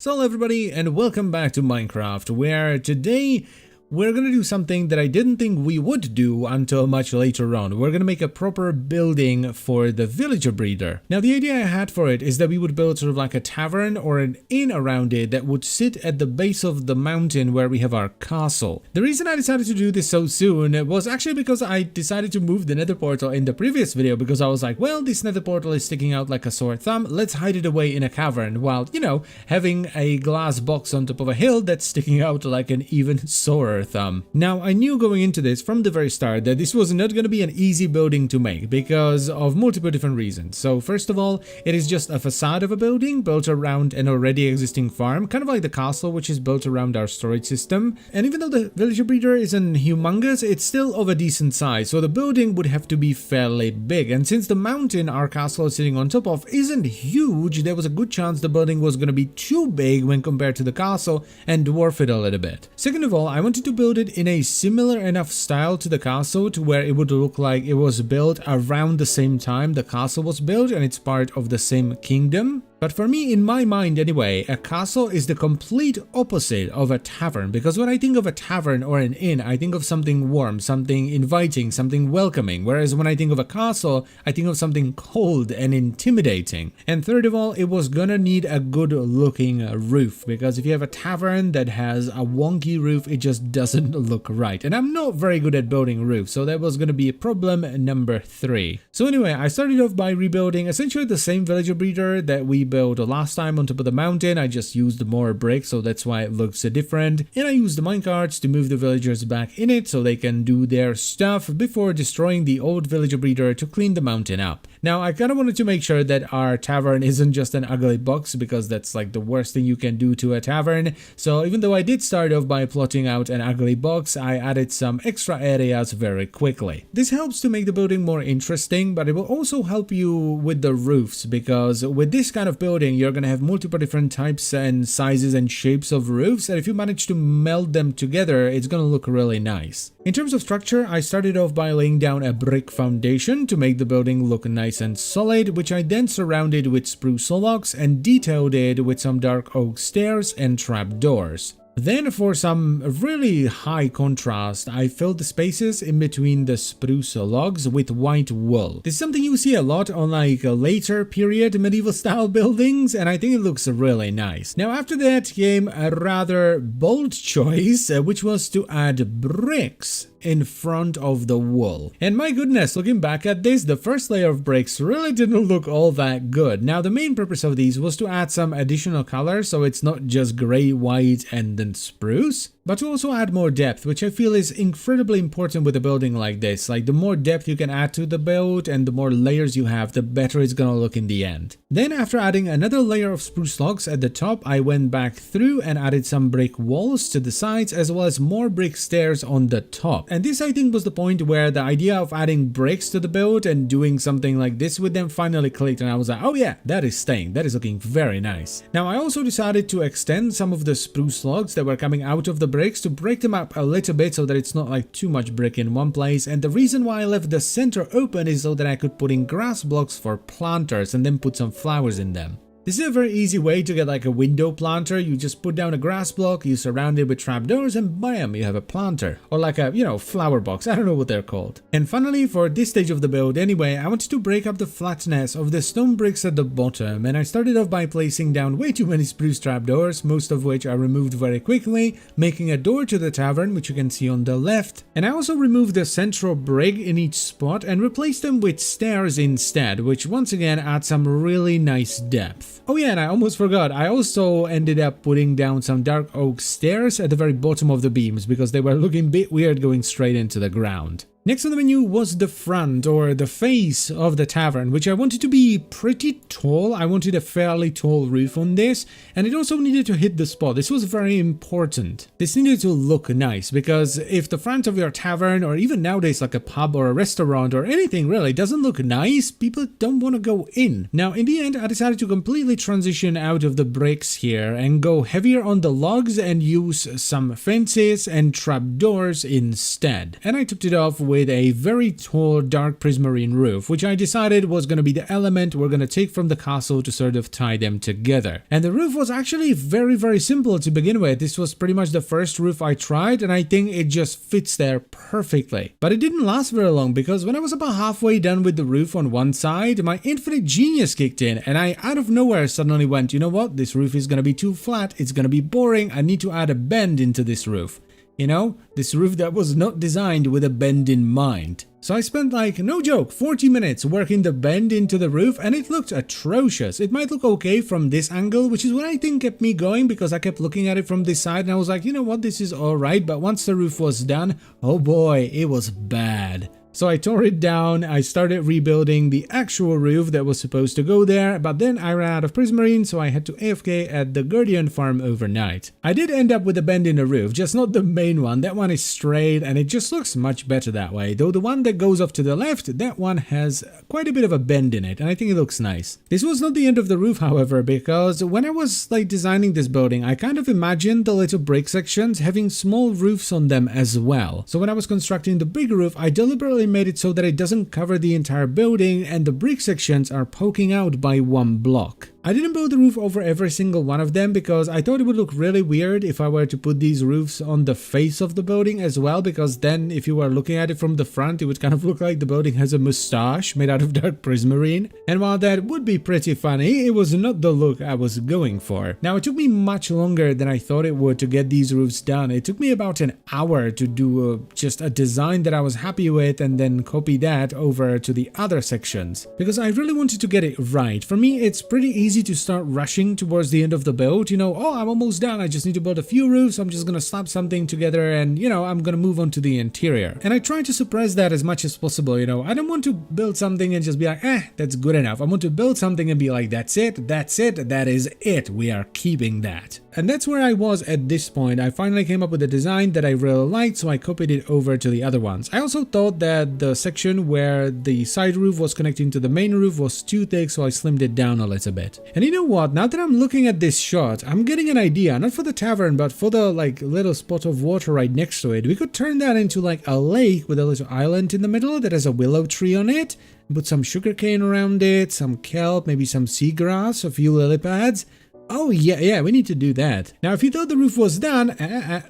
So hello everybody and welcome back to Minecraft, where today we're gonna do something that I didn't think we would do until much later on. We're gonna make a proper building for the villager breeder. Now the idea I had for it is that we would build sort of like a tavern or an inn around it that would sit at the base of the mountain where we have our castle. The reason I decided to do this so soon was actually because I decided to move the nether portal in the previous video, because I was like, well, this nether portal is sticking out like a sore thumb, let's hide it away in a cavern, while, you know, having a glass box on top of a hill that's sticking out like an even sorer thumb. Now, I knew going into this from the very start that this was not going to be an easy building to make because of multiple different reasons. So first of all, it is just a facade of a building built around an already existing farm, kind of like the castle, which is built around our storage system. And even though the villager breeder isn't humongous, it's still of a decent size, so the building would have to be fairly big. And since the mountain our castle is sitting on top of isn't huge, there was a good chance the building was going to be too big when compared to the castle and dwarf it a little bit. Second of all, I wanted to build it in a similar enough style to the castle to where it would look like it was built around the same time the castle was built and it's part of the same kingdom. But for me, in my mind anyway, a castle is the complete opposite of a tavern, because when I think of a tavern or an inn, I think of something warm, something inviting, something welcoming, whereas when I think of a castle, I think of something cold and intimidating. And third of all, it was gonna need a good looking roof, because if you have a tavern that has a wonky roof, it just doesn't look right. And I'm not very good at building roofs, so that was gonna be problem number 3. So anyway, I started off by rebuilding essentially the same villager breeder that we built last time on top of the mountain. I just used more bricks, so that's why it looks different. And I used the minecarts to move the villagers back in it so they can do their stuff before destroying the old villager breeder to clean the mountain up. Now, I kind of wanted to make sure that our tavern isn't just an ugly box, because that's like the worst thing you can do to a tavern. So even though I did start off by plotting out an ugly box, I added some extra areas very quickly. This helps to make the building more interesting, but it will also help you with the roofs, because with this kind of building, you're going to have multiple different types and sizes and shapes of roofs, and if you manage to meld them together, it's going to look really nice. In terms of structure, I started off by laying down a brick foundation to make the building look nice and solid, which I then surrounded with spruce logs and detailed it with some dark oak stairs and trapdoors. Then, for some really high contrast, I filled the spaces in between the spruce logs with white wool. This is something you see a lot on like later period medieval style buildings, and I think it looks really nice. Now after that came a rather bold choice, which was to add bricks in front of the wool. And my goodness, looking back at this, the first layer of bricks really didn't look all that good. Now the main purpose of these was to add some additional color, so it's not just gray, white, and then spruce, but to also add more depth, which I feel is incredibly important with a building like this. Like, the more depth you can add to the build and the more layers you have, the better it's gonna look in the end. Then after adding another layer of spruce logs at the top, I went back through and added some brick walls to the sides as well as more brick stairs on the top. And this, I think, was the point where the idea of adding bricks to the build and doing something like this with them finally clicked, and I was like, oh yeah, that is staying, that is looking very nice. Now I also decided to extend some of the spruce logs that were coming out of the bricks to break them up a little bit so that it's not like too much brick in one place. And the reason why I left the center open is so that I could put in grass blocks for planters and then put some flowers in them. This is a very easy way to get like a window planter. You just put down a grass block, you surround it with trapdoors, and bam, you have a planter. Or like a, you know, flower box. I don't know what they're called. And finally, for this stage of the build anyway, I wanted to break up the flatness of the stone bricks at the bottom, and I started off by placing down way too many spruce trapdoors, most of which I removed very quickly, making a door to the tavern, which you can see on the left. And I also removed the central brick in each spot and replaced them with stairs instead, which once again add some really nice depth. Oh yeah, and I almost forgot, I also ended up putting down some dark oak stairs at the very bottom of the beams because they were looking a bit weird going straight into the ground. Next on the menu was the front, or the face of the tavern, which I wanted to be pretty tall. I wanted a fairly tall roof on this, and it also needed to hit the spot. This was very important. This needed to look nice, because if the front of your tavern, or even nowadays like a pub or a restaurant or anything really, doesn't look nice, people don't want to go in. Now in the end, I decided to completely transition out of the bricks here and go heavier on the logs and use some fences and trapdoors instead. And I topped it off with with a very tall dark prismarine roof, which I decided was going to be the element we're going to take from the castle to sort of tie them together. And the roof was actually very simple to begin with. This was pretty much the first roof I tried, and I think it just fits there perfectly. But it didn't last very long, because when I was about halfway done with the roof on one side, my infinite genius kicked in, and I out of nowhere suddenly went, you know what, this roof is going to be too flat, it's going to be boring, I need to add a bend into this roof. You know, this roof that was not designed with a bend in mind. So I spent like, no joke, 40 minutes working the bend into the roof, and it looked atrocious. It might look okay from this angle, which is what I think kept me going, because I kept looking at it from this side and I was like, you know what, this is alright. But once the roof was done, oh boy, it was bad. So I tore it down, I started rebuilding the actual roof that was supposed to go there, but then I ran out of prismarine, so I had to AFK at the Guardian farm overnight. I did end up with a bend in the roof, just not the main one. That one is straight and it just looks much better that way, though the one that goes off to the left, that one has quite a bit of a bend in it, and I think it looks nice. This was not the end of the roof, however, because when I was like designing this building, I kind of imagined the little brick sections having small roofs on them as well. So when I was constructing the big roof, I deliberately made it so that it doesn't cover the entire building and the brick sections are poking out by one block. I didn't build the roof over every single one of them because I thought it would look really weird if I were to put these roofs on the face of the building as well, because then if you were looking at it from the front, it would kind of look like the building has a mustache made out of dark prismarine. And while that would be pretty funny, it was not the look I was going for. Now, it took me much longer than I thought it would to get these roofs done. It took me about an hour to do just a design that I was happy with and then copy that over to the other sections, because I really wanted to get it right. For me, it's pretty easy to start rushing towards the end of the build, you know, oh, I'm almost done, I just need to build a few roofs, I'm just gonna slap something together and, you know, I'm gonna move on to the interior. And I try to suppress that as much as possible, you know, I don't want to build something and just be like, that's good enough. I want to build something and be like, that's it, that is it, we are keeping that. And that's where I was at this point. I finally came up with a design that I really liked, so I copied it over to the other ones. I also thought that the section where the side roof was connecting to the main roof was too thick, so I slimmed it down a little bit. And you know what, now that I'm looking at this shot, I'm getting an idea, not for the tavern, but for the like little spot of water right next to it. We could turn that into like a lake with a little island in the middle that has a willow tree on it, put some sugarcane around it, some kelp, maybe some seagrass, a few lily pads. Oh yeah, we need to do that. Now, if you thought the roof was done,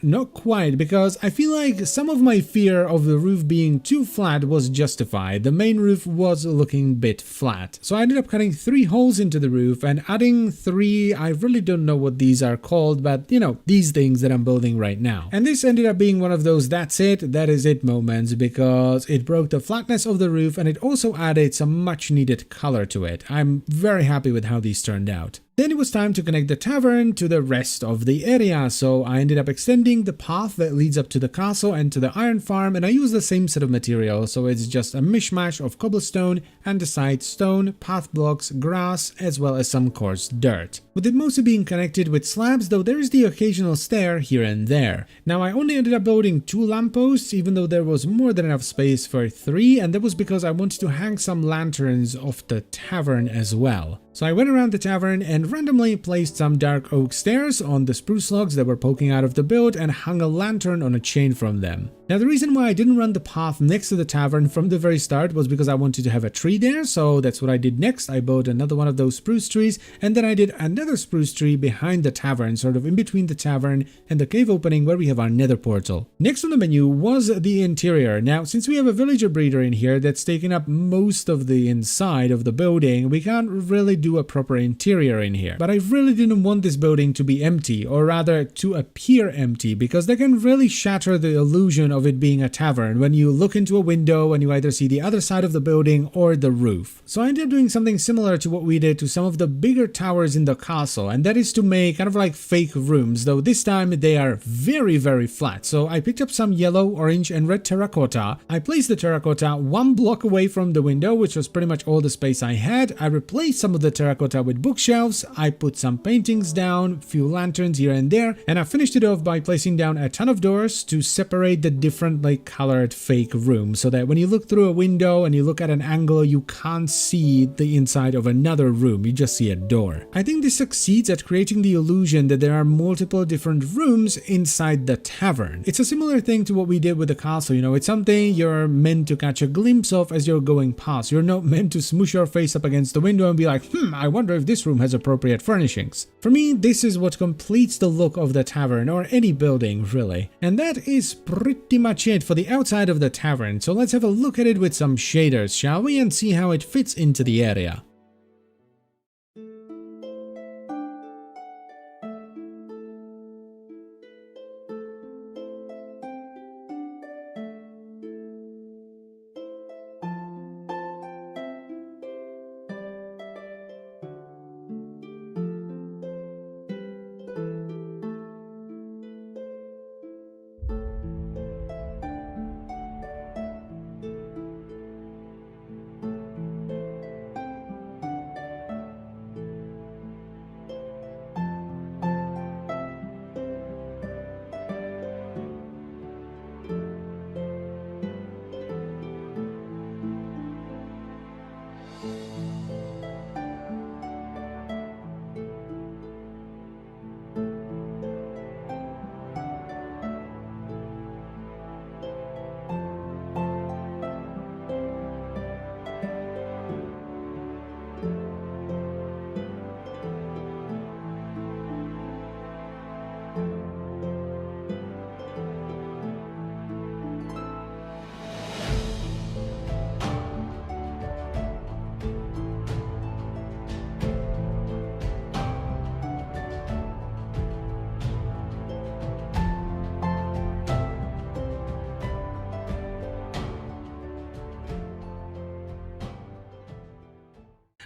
not quite, because I feel like some of my fear of the roof being too flat was justified. The main roof was looking a bit flat. So I ended up cutting 3 holes into the roof and adding 3, I really don't know what these are called, but you know, these things that I'm building right now. And this ended up being one of those that's it, that is it moments, because it broke the flatness of the roof and it also added some much needed color to it. I'm very happy with how these turned out. Then it was time to connect the tavern to the rest of the area, so I ended up extending the path that leads up to the castle and to the iron farm, and I used the same set of materials, so it's just a mishmash of cobblestone, andesite, stone, path blocks, grass, as well as some coarse dirt, with it mostly being connected with slabs, though there is the occasional stair here and there. Now, I only ended up building 2 lampposts, even though there was more than enough space for 3, and that was because I wanted to hang some lanterns off the tavern as well. So I went around the tavern and randomly placed some dark oak stairs on the spruce logs that were poking out of the build and hung a lantern on a chain from them. Now, the reason why I didn't run the path next to the tavern from the very start was because I wanted to have a tree there, so that's what I did next. I built another one of those spruce trees, and then I did another spruce tree behind the tavern, sort of in between the tavern and the cave opening where we have our nether portal. Next on the menu was the interior. Now, since we have a villager breeder in here that's taken up most of the inside of the building, we can't really do a proper interior in here. But I really didn't want this building to be empty, or rather to appear empty, because that can really shatter the illusion of it being a tavern when you look into a window and you either see the other side of the building or the roof. So I ended up doing something similar to what we did to some of the bigger towers in the castle, and that is to make kind of like fake rooms, though this time they are very flat. So I picked up some yellow, orange, and red terracotta. I placed the terracotta 1 block away from the window, which was pretty much all the space I had. I replaced some of the terracotta with bookshelves. I put some paintings down, few lanterns here and there, and I finished it off by placing down a ton of doors to separate the different like colored fake rooms, so that when you look through a window and you look at an angle, you can't see the inside of another room, you just see a door. I think this succeeds at creating the illusion that there are multiple different rooms inside the tavern. It's a similar thing to what we did with the castle, you know, it's something you're meant to catch a glimpse of as you're going past. You're not meant to smoosh your face up against the window and be like, I wonder if this room has appropriate furnishings. For me, this is what completes the look of the tavern, or any building really. And that is pretty much it for the outside of the tavern, so let's have a look at it with some shaders, shall we, and see how it fits into the area.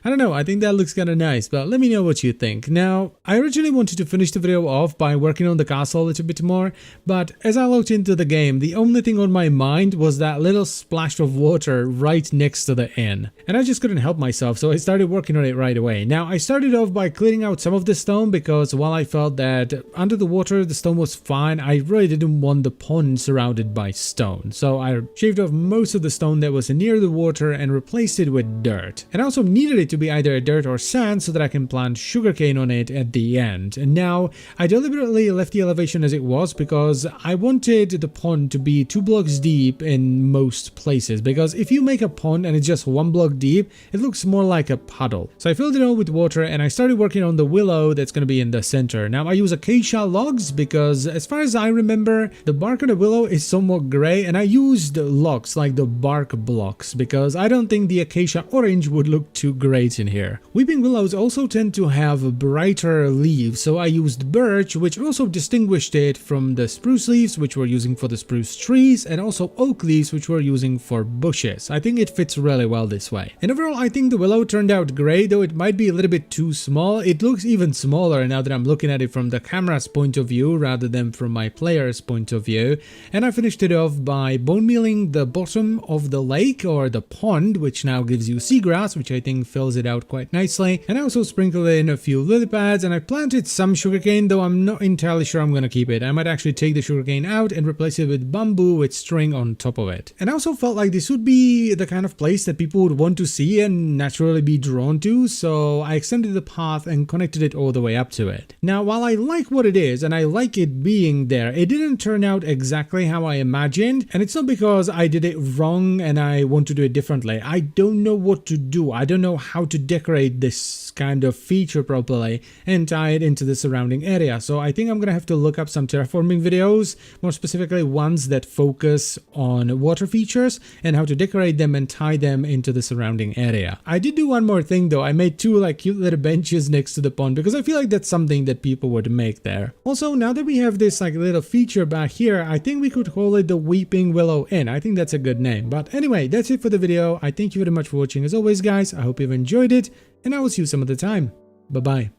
I don't know, I think that looks kind of nice, but let me know what you think. Now, I originally wanted to finish the video off by working on the castle a little bit more, but as I looked into the game, the only thing on my mind was that little splash of water right next to the inn. And I just couldn't help myself, so I started working on it right away. Now, I started off by clearing out some of the stone, because while I felt that under the water the stone was fine, I really didn't want the pond surrounded by stone. So I shaved off most of the stone that was near the water and replaced it with dirt. And I also needed it to be either dirt or sand so that I can plant sugarcane on it at the end. And now I deliberately left the elevation as it was because I wanted the pond to be 2 blocks deep in most places, because if you make a pond and it's just 1 block deep, it looks more like a puddle. So I filled it all with water and I started working on the willow that's going to be in the center. Now I use acacia logs because as far as I remember, the bark on the willow is somewhat gray, and I used logs like the bark blocks because I don't think the acacia orange would look too great in here. Weeping willows also tend to have brighter leaves, so I used birch, which also distinguished it from the spruce leaves, which we're using for the spruce trees, and also oak leaves, which we're using for bushes. I think it fits really well this way. And overall, I think the willow turned out great, though it might be a little bit too small. It looks even smaller now that I'm looking at it from the camera's point of view rather than from my player's point of view. And I finished it off by bone mealing the bottom of the lake or the pond, which now gives you seagrass, which I think fills it out quite nicely. And I also sprinkled in a few lily pads, and I planted some sugarcane, though I'm not entirely sure I'm gonna keep it. I might actually take the sugarcane out and replace it with bamboo with string on top of it. And I also felt like this would be the kind of place that people would want to see and naturally be drawn to, so I extended the path and connected it all the way up to it. Now, while I like what it is and I like it being there, it didn't turn out exactly how I imagined, and it's not because I did it wrong and I want to do it differently. I don't know what to do. I don't know how to decorate this kind of feature properly and tie it into the surrounding area. So I think I'm gonna have to look up some terraforming videos, more specifically ones that focus on water features and how to decorate them and tie them into the surrounding area. I did do one more thing though. I made 2 like cute little benches next to the pond because I feel like that's something that people would make there. Also, now that we have this like little feature back here, I think we could call it the Weeping Willow Inn. I think that's a good name. But anyway, that's it for the video. I thank you very much for watching as always, guys. I hope you've enjoyed it, and I will see you some other time. Bye bye.